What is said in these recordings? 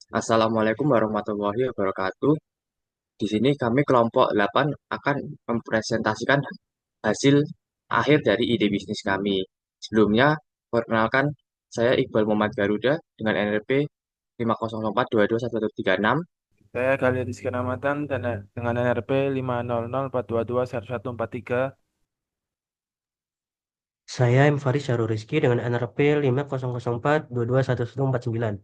Assalamualaikum warahmatullahi wabarakatuh. Di sini kami kelompok 8 akan mempresentasikan hasil akhir dari ide bisnis kami. Sebelumnya, perkenalkan saya Iqbal Muhammad Garuda dengan NRP 504221136. Saya Khalid Rizky Ramadan dan dengan NRP 50042211143. Saya M. Faris Syarul Rizky dengan NRP 50042211149.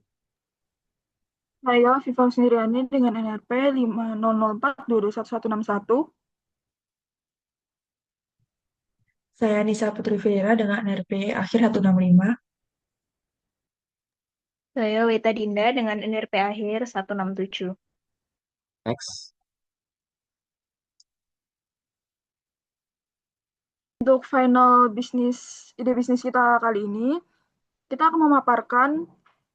Saya Viva Sendiriani dengan NRP 50042211161. Saya Nisa Putri Vera dengan NRP akhir 165. Saya Weta Dinda dengan NRP akhir 167. Next. Untuk final ide bisnis kita kali ini, kita akan memaparkan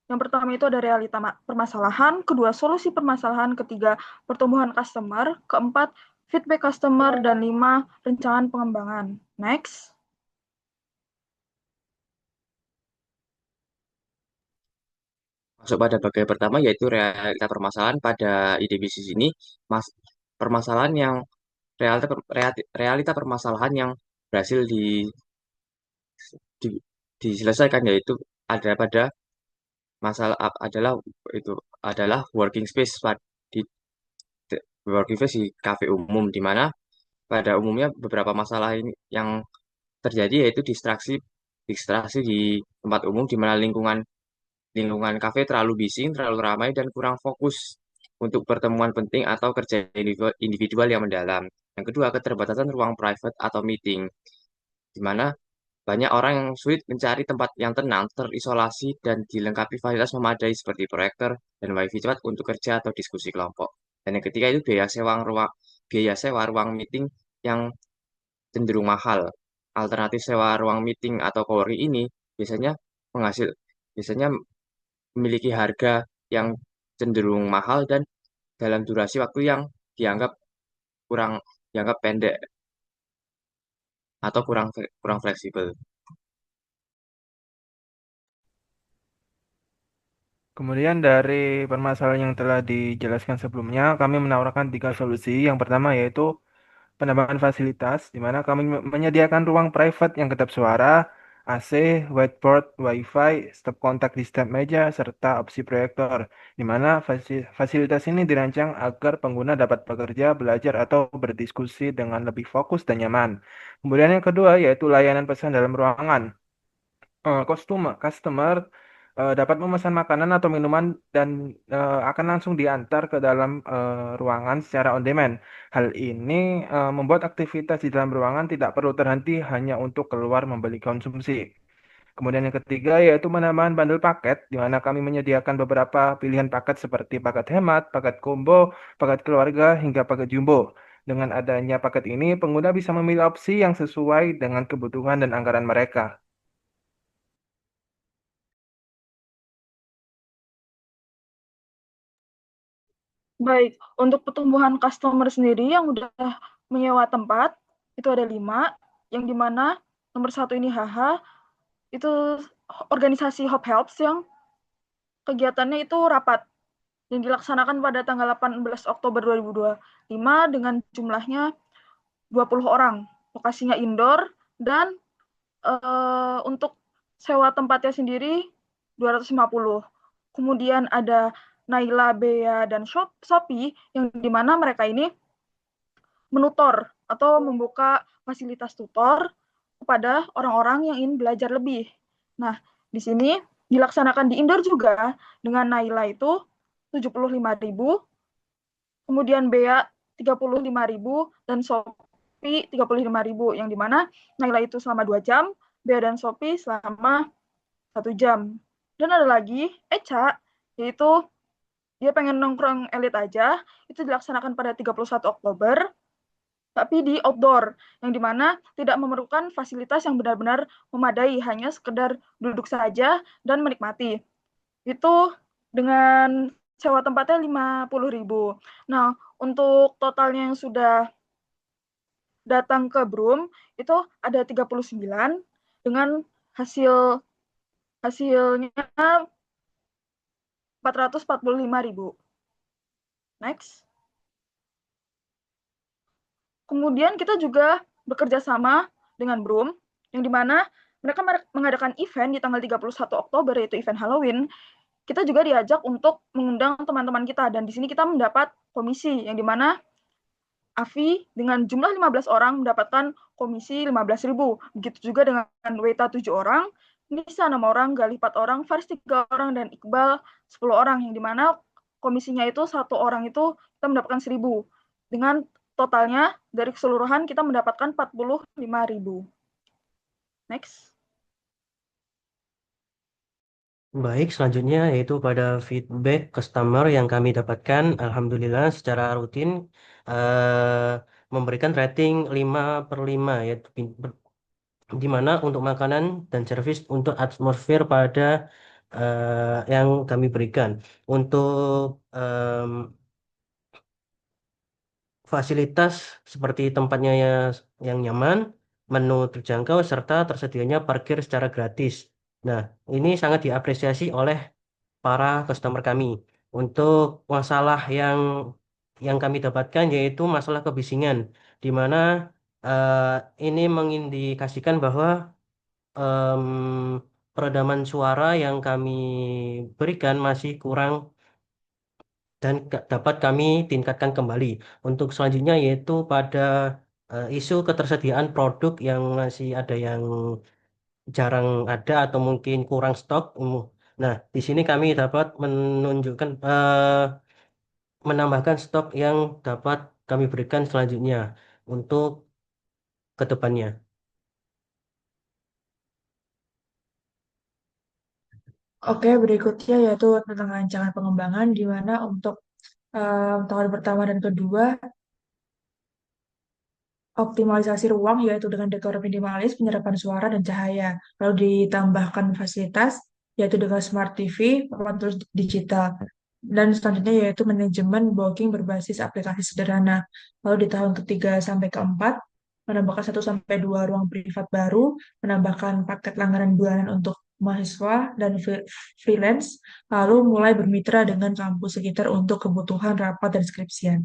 yang pertama itu ada realita permasalahan, kedua solusi permasalahan, ketiga pertumbuhan customer, keempat feedback customer, dan lima rencana pengembangan. Next. Masuk pada bagian pertama yaitu realita permasalahan pada ide bisnis ini. Permasalahan yang realita permasalahan yang berhasil di- diselesaikan yaitu ada pada adalah itu adalah working space di working space di kafe umum, di mana pada umumnya beberapa masalah ini yang terjadi yaitu distraksi di tempat umum, di mana lingkungan lingkungan kafe terlalu bising, terlalu ramai, dan kurang fokus untuk pertemuan penting atau kerja individual yang mendalam. Yang kedua, keterbatasan ruang private atau meeting, di mana banyak orang yang sulit mencari tempat yang tenang, terisolasi, dan dilengkapi fasilitas memadai seperti proyektor dan wifi cepat untuk kerja atau diskusi kelompok. Dan yang ketiga itu biaya sewa ruang meeting yang cenderung mahal. Alternatif sewa ruang meeting atau coworking ini biasanya menghasil biasanya memiliki harga yang cenderung mahal dan dalam durasi waktu yang dianggap kurang dianggap pendek atau kurang fleksibel. Kemudian dari permasalahan yang telah dijelaskan sebelumnya, kami menawarkan tiga solusi. Yang pertama yaitu penambahan fasilitas, di mana kami menyediakan ruang private yang kedap suara, AC, whiteboard, WiFi, stop kontak di setiap meja, serta opsi proyektor, di mana fasilitas ini dirancang agar pengguna dapat bekerja, belajar, atau berdiskusi dengan lebih fokus dan nyaman. Kemudian yang kedua yaitu layanan pesan dalam ruangan. Customer dapat memesan makanan atau minuman dan akan langsung diantar ke dalam ruangan secara on demand. Hal ini membuat aktivitas di dalam ruangan tidak perlu terhenti hanya untuk keluar membeli konsumsi. Kemudian yang ketiga yaitu penambahan bundle paket, di mana kami menyediakan beberapa pilihan paket seperti paket hemat, paket combo, paket keluarga, hingga paket jumbo. Dengan adanya paket ini, pengguna bisa memilih opsi yang sesuai dengan kebutuhan dan anggaran mereka. Baik, untuk pertumbuhan customer sendiri yang udah menyewa tempat, itu ada 5, yang dimana nomor 1 ini HH, itu organisasi Hope Helps yang kegiatannya itu rapat, yang dilaksanakan pada tanggal 18 Oktober 2025 dengan jumlahnya 20 orang. Lokasinya indoor dan untuk sewa tempatnya sendiri 250. Kemudian ada Naila, Bea, dan Shopee yang dimana mereka ini menutor atau membuka fasilitas tutor kepada orang-orang yang ingin belajar lebih. Nah, di sini dilaksanakan di indoor juga dengan Naila itu 75.000, kemudian Bea 35.000, dan Shopee 35.000, yang dimana Naila itu selama 2 jam, Bea dan Shopee selama 1 jam. Dan ada lagi Eca, yaitu dia pengen nongkrong elit aja, itu dilaksanakan pada 31 Oktober, tapi di outdoor, yang dimana tidak memerlukan fasilitas yang benar-benar memadai, hanya sekedar duduk saja dan menikmati. Itu dengan sewa tempatnya 50.000. Nah, untuk totalnya yang sudah datang ke Broom, itu ada 39, dengan hasilnya 445.000. Next. Kemudian kita juga bekerja sama dengan Broom, yang dimana mereka mengadakan event di tanggal 31 Oktober, yaitu event Halloween. Kita juga diajak untuk mengundang teman-teman kita, dan di sini kita mendapat komisi, yang dimana Avi dengan jumlah 15 orang mendapatkan komisi 15.000. Begitu juga dengan Weta 7 orang, Nisa 6 orang, Galih 4 orang, Faris 3 orang, dan Iqbal 10 orang, yang dimana komisinya itu satu orang itu kita mendapatkan 1.000. Dengan totalnya dari keseluruhan kita mendapatkan 45.000. Next. Baik, selanjutnya yaitu pada feedback customer yang kami dapatkan, alhamdulillah secara rutin memberikan rating 5/5, yaitu di mana untuk makanan dan servis untuk atmosfer pada yang kami berikan. Untuk fasilitas seperti tempatnya yang nyaman, menu terjangkau, serta tersedianya parkir secara gratis. Nah, ini sangat diapresiasi oleh para customer kami. Untuk masalah yang kami dapatkan yaitu masalah kebisingan, di mana ini mengindikasikan bahwa em, peredaman suara yang kami berikan masih kurang dan dapat kami tingkatkan kembali. Untuk selanjutnya yaitu pada isu ketersediaan produk yang masih ada yang jarang ada atau mungkin kurang stok. Nah, di sini kami dapat menunjukkan menambahkan stok yang dapat kami berikan selanjutnya untuk ke depannya. Oke, berikutnya yaitu tentang rancangan pengembangan, di mana untuk tahun pertama dan kedua, optimalisasi ruang yaitu dengan dekor minimalis, penyerapan suara dan cahaya. Lalu ditambahkan fasilitas yaitu dengan smart TV, papan tulis digital. Dan selanjutnya yaitu manajemen booking berbasis aplikasi sederhana. Lalu di tahun ketiga sampai keempat, menambahkan 1 sampai 2 ruang privat baru, menambahkan paket langganan bulanan untuk mahasiswa dan freelance, lalu mulai bermitra dengan kampus sekitar untuk kebutuhan rapat dan skripsian.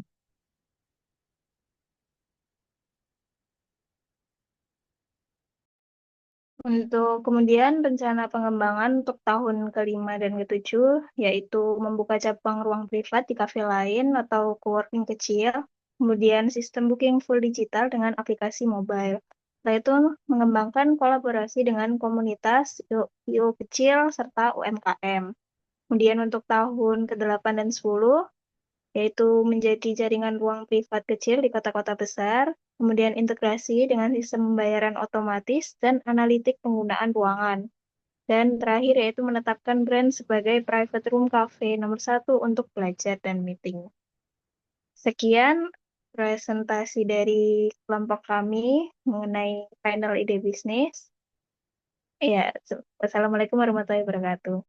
Untuk kemudian rencana pengembangan untuk tahun kelima dan ketujuh, yaitu membuka cabang ruang privat di kafe lain atau coworking kecil, kemudian sistem booking full digital dengan aplikasi mobile. Setelah itu mengembangkan kolaborasi dengan komunitas IO kecil serta UMKM. Kemudian untuk tahun ke-8 dan 10, yaitu menjadi jaringan ruang privat kecil di kota-kota besar, kemudian integrasi dengan sistem pembayaran otomatis dan analitik penggunaan ruangan. Dan terakhir yaitu menetapkan brand sebagai private room cafe nomor 1 untuk belajar dan meeting. Sekian presentasi dari kelompok kami mengenai final ide bisnis. Ya, wassalamualaikum warahmatullahi wabarakatuh.